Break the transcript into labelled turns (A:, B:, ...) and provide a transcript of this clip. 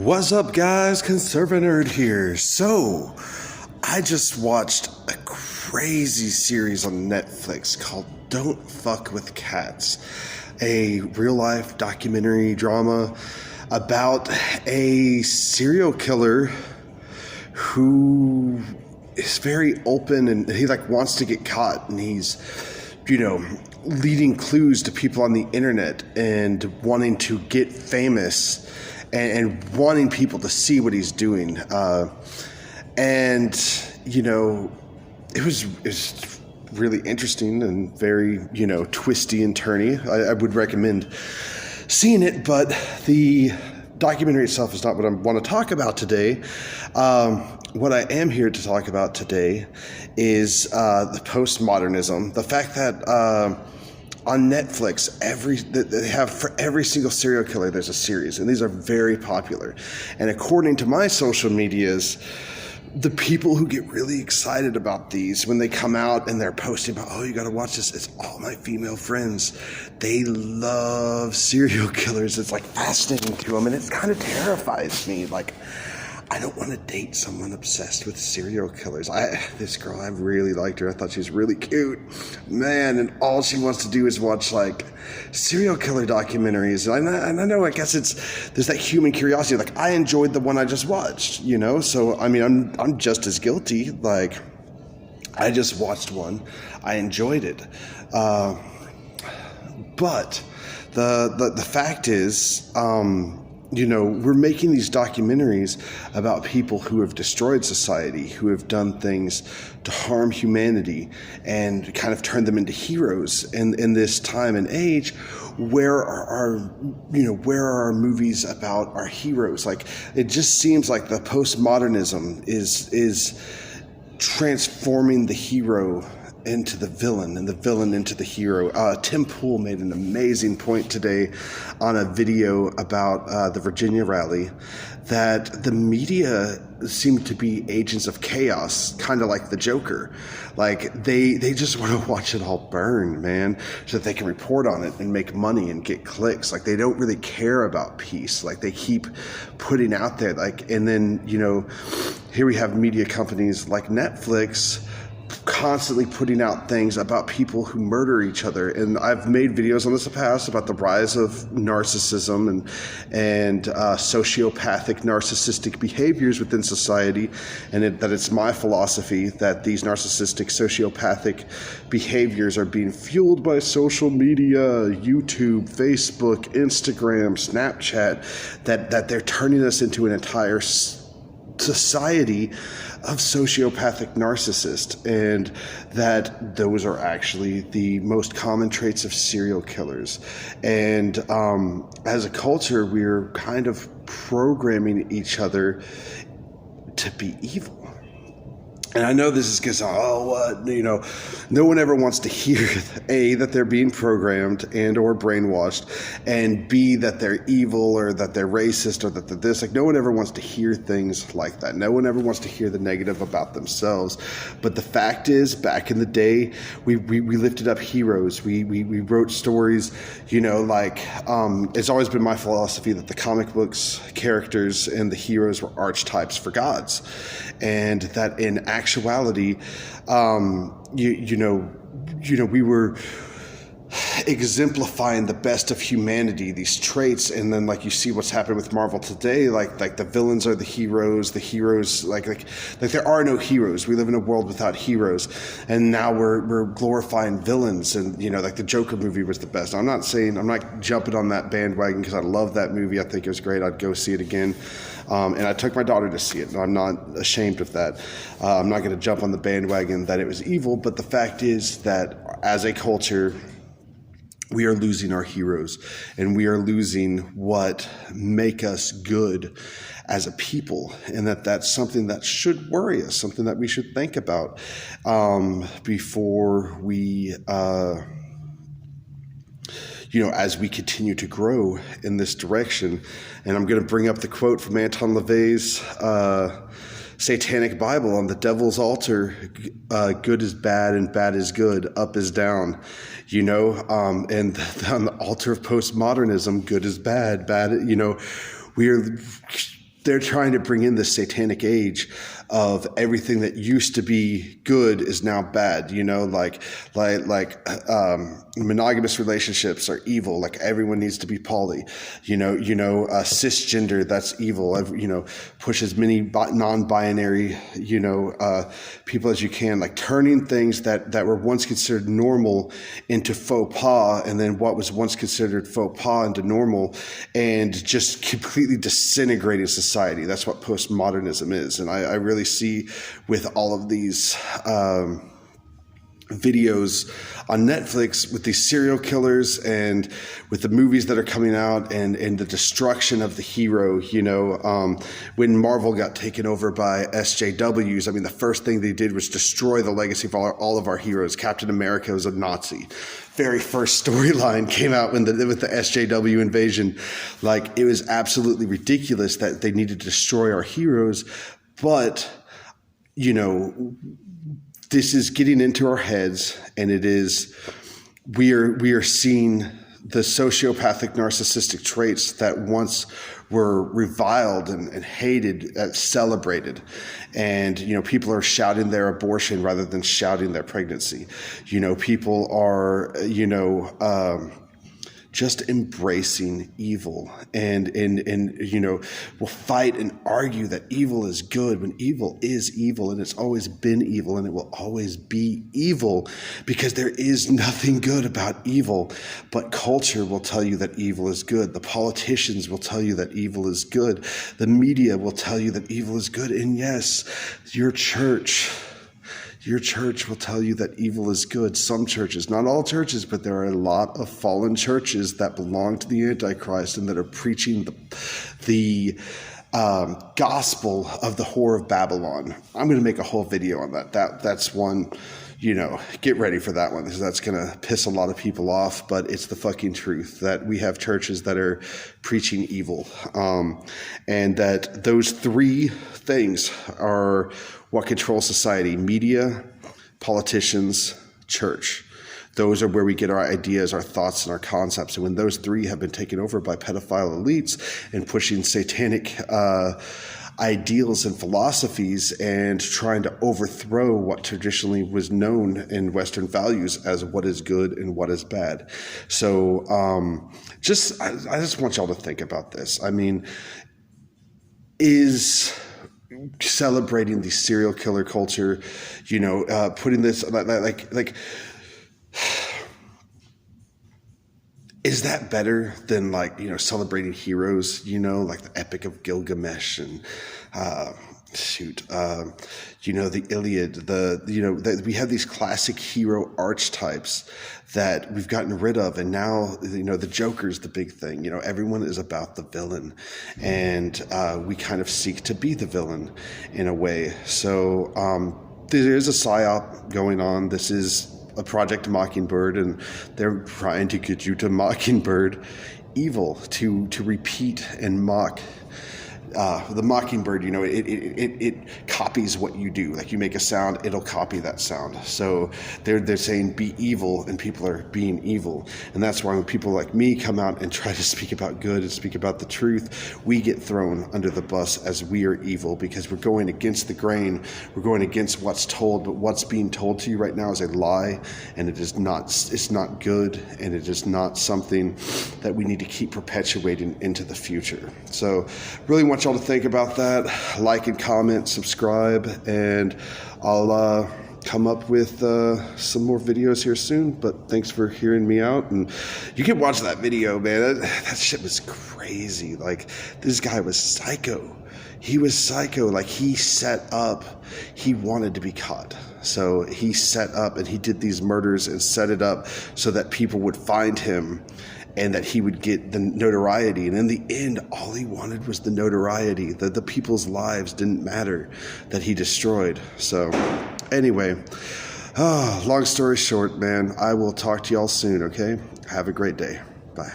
A: What's up, guys? Conservative Nerd here. So, I just watched a crazy series on Netflix called Don't Fuck with Cats, a real-life documentary drama about a serial killer who is very open and he wants to get caught, and he's leading clues to people on the internet and wanting to get famous and wanting people to see what he's doing. It was really interesting and very, twisty and turny. I would recommend seeing it, but the documentary itself is not what I want to talk about today. What I am here to talk about today is the postmodernism, the fact that on Netflix, they have for every single serial killer, there's a series, and these are very popular. And according to my social medias, the people who get really excited about these when they come out and they're posting about, oh, you got to watch this, it's all my female friends. They love serial killers. It's fascinating to them, and it kind of terrifies me. I don't want to date someone obsessed with serial killers. This girl, I really liked her. I thought she was really cute. Man, and all she wants to do is watch serial killer documentaries. And I know, I guess there's that human curiosity. I enjoyed the one I just watched, So, I'm just as guilty. I just watched one. I enjoyed it. But the fact is, we're making these documentaries about people who have destroyed society, who have done things to harm humanity and kind of turn them into heroes in this time and age. Where are our movies about our heroes? It just seems like the postmodernism is transforming the hero into the villain and the villain into the hero. Tim Pool made an amazing point today on a video about the Virginia rally, that the media seem to be agents of chaos, kind of like the Joker. They just want to watch it all burn, man, so that they can report on it and make money and get clicks. They don't really care about peace. They keep putting out there, and then, here we have media companies like Netflix constantly putting out things about people who murder each other. And I've made videos on this in the past about the rise of narcissism and sociopathic narcissistic behaviors within society, and that it's my philosophy that these narcissistic sociopathic behaviors are being fueled by social media, YouTube, Facebook, Instagram, Snapchat, that they're turning us into an entire society of sociopathic narcissists, and that those are actually the most common traits of serial killers. And as a culture, we're kind of programming each other to be evil. And I know this is because, no one ever wants to hear, A, that they're being programmed and or brainwashed, and B, that they're evil or that they're racist or that they're this. No one ever wants to hear things like that. No one ever wants to hear the negative about themselves. But the fact is, back in the day, we lifted up heroes. We wrote stories, it's always been my philosophy that the comic books characters and the heroes were archetypes for gods. And that in actuality, we were exemplifying the best of humanity, these traits. And then you see what's happened with Marvel today, the villains are the heroes, there are no heroes. We live in a world without heroes, and now we're glorifying villains. And the Joker movie was the best. I'm not jumping on that bandwagon because I love that movie. I think it was great. I'd go see it again. And I took my daughter to see it, and I'm not ashamed of that. I'm not going to jump on the bandwagon that it was evil, but the fact is that as a culture, we are losing our heroes, and we are losing what make us good as a people, and that's something that should worry us, something that we should think about before we as we continue to grow in this direction. And I'm going to bring up the quote from Anton LaVey's Satanic Bible: on the devil's altar, good is bad and bad is good, up is down, and on the altar of postmodernism, good is bad, we are they're trying to bring in this satanic age of everything that used to be good is now bad, like monogamous relationships are evil, like everyone needs to be poly, cisgender, that's evil, push as many non-binary, people as you can, like turning things that were once considered normal into faux pas, and then what was once considered faux pas into normal, and just completely disintegrating society. That's what postmodernism is. And I really see with all of these videos on Netflix with these serial killers and with the movies that are coming out and the destruction of the hero, when Marvel got taken over by SJWs, I mean, the first thing they did was destroy the legacy of all of our heroes. Captain America was a Nazi. Very first storyline came out with the SJW invasion. Like, it was absolutely ridiculous that they needed to destroy our heroes. But, this is getting into our heads, and we are seeing the sociopathic narcissistic traits that once were reviled and hated, celebrated. And, people are shouting their abortion rather than shouting their pregnancy. People are, just embracing evil and will fight and argue that evil is good when evil is evil, and it's always been evil, and it will always be evil, because there is nothing good about evil. But culture will tell you that evil is good. The politicians will tell you that evil is good. The media will tell you that evil is good. And yes, your church will tell you that evil is good. Some churches, not all churches, but there are a lot of fallen churches that belong to the Antichrist and that are preaching the gospel of the whore of Babylon. I'm going to make a whole video on that. That's one, get ready for that one, because that's going to piss a lot of people off, but it's the fucking truth that we have churches that are preaching evil. And that those three things are what controls society: media, politicians, church. Those are where we get our ideas, our thoughts, and our concepts. And when those three have been taken over by pedophile elites and pushing satanic ideals and philosophies and trying to overthrow what traditionally was known in Western values as what is good and what is bad. So I just want y'all to think about this. I mean, is celebrating the serial killer culture, putting this like is that better than celebrating heroes, like the Epic of Gilgamesh and the Iliad, we have these classic hero archetypes that we've gotten rid of, and now the Joker's the big thing. Everyone is about the villain, and we kind of seek to be the villain in a way. So there is a psyop going on. This is a Project Mockingbird, and they're trying to get you to Mockingbird evil, to repeat and mock. The Mockingbird, it copies what you do. Like, you make a sound, it'll copy that sound. So they're saying be evil, and people are being evil. And that's why when people like me come out and try to speak about good and speak about the truth, we get thrown under the bus as we are evil, because we're going against the grain. We're going against what's told, but what's being told to you right now is a lie, and it's not good, and it is not something that we need to keep perpetuating into the future. So really want y'all to think about that. Like and comment, subscribe, and I'll come up with some more videos here soon. But thanks for hearing me out, and you can watch that video, man. That shit was crazy. Like, this guy was psycho. He was psycho. Like, he set up, he wanted to be caught. So he set up and he did these murders and set it up so that people would find him and that he would get the notoriety. And in the end, all he wanted was the notoriety. The people's lives didn't matter that he destroyed. So anyway, long story short, man, I will talk to y'all soon, okay? Have a great day. Bye.